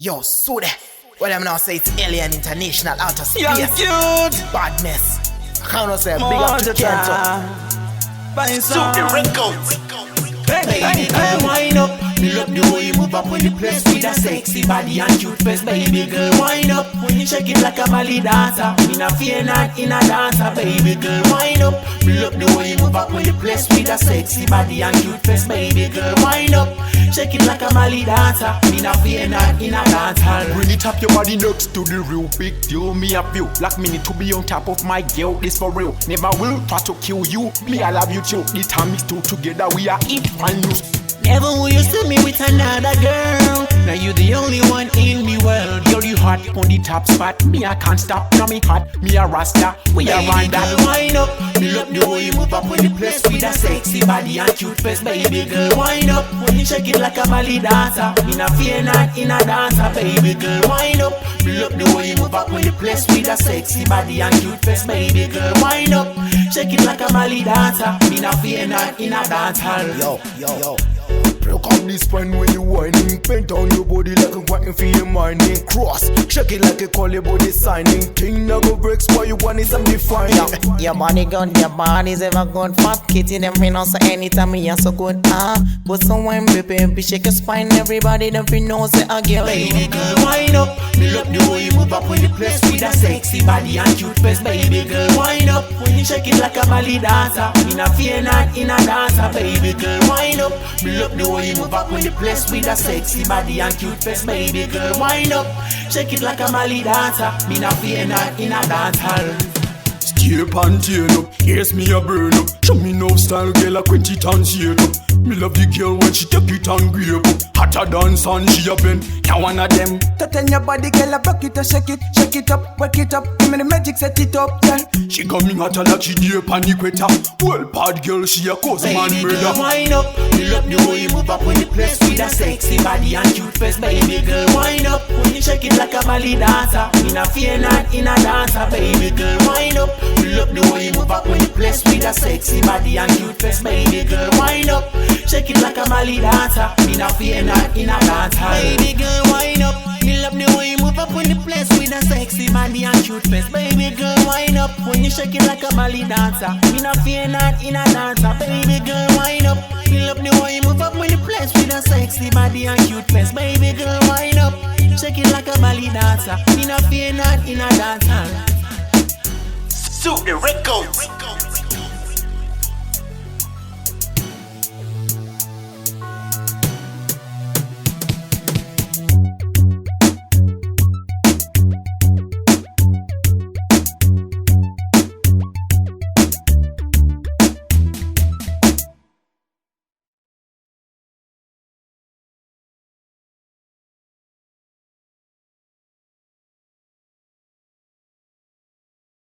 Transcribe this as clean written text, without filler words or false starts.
Yo, so there. What I'm now say it's Alien International Outer Space. Young cute Badness. I can't say big up to Kento. Super Records. Baby girl, wind up. Me love the way you move up when you place with a sexy body and cute face. Baby girl, wind up. When you shake it like a Mali dancer. Me not fear not in a dancer. Baby girl, wind up. Me love the way you move up when you place with a sexy body and cute face. Baby girl, wind up. Shake it like a Mali dancer. Me not fear not in a dancer. Bring it up your body next to the real big deal. Me a feel like me need to be on top of my girl. This for real. Never will try to kill you. Me I love you too. The time is two together. We are it and you. Never will you see me with another girl. Now you the only one in the world. Girl, you hot on the top spot. Me I can't stop. Now me hot. Me a rasta. We a run that. Wind up. Me love the way you move up when you place with a sexy body and cute face. Baby girl, wind up. When you shake it like a Mali dancer. Me not fear not in a dancer. Baby girl, wind up. Me love the way you move up when you place with a sexy body and cute face. Baby girl, wind up. Shake it like a Mali dancer. Me not fear not in a dancer. Yo. Broke up this spine when you whining. Paint on your body like a whiting for your mining. Cross, shake it like a call your body signing. King now go breaks why you want is I'm defining. Your body good, your body's ever good. Fuck kitty, them me know so anytime me are so good. But someone baby, shake your spine. Everybody them fi know say a girl. Baby girl, wind up. Me love the way you move up when you place with a sexy body and cute face. Baby girl, wind up. When you shake it like a Mali dancer. Me not fear not in a dancer. Baby girl, wind up. Me love the way you move up when you place with a sexy body and cute face. Baby girl, wind up. Shake it like a Mali dancer. Me not fear not in a dancer. Steel panty up, here's me a burn up. Show me no style, girl a quench it and shake up. Me love the girl when she take it and grab up. Hotter than sun, she a bend. Now one of them. Turn your body, girl, I rock it and shake it up, work it up. Give me the magic, set it up, yeah. She coming hotter like she deep on the equator. Well, bad girl, she a cause man Baby murder. girl, wind up. Me love the way you move up when you place with a sexy body and cute face. Baby girl, wind up. When you shake it like a Mali dancer. Me not fear not in a dancer. Baby girl, wind up. Me love the way you move up when you place with a sexy body and cute face. Baby girl, wind up. Shake it like a Mali dancer. Me not fear not in a dancer. Baby girl, wind up. Me love the way you move up when you place with a sexy body and cute face. Baby girl, wind up. When you shake it like a Mali dancer. Me not fear not in a dancer. Baby girl, wind up. Me love the way you move up when you place with a sexy body and cute face. Baby girl, wind up. Shake it like a Mali dancer. Me not fear not in a dancer. Super Records.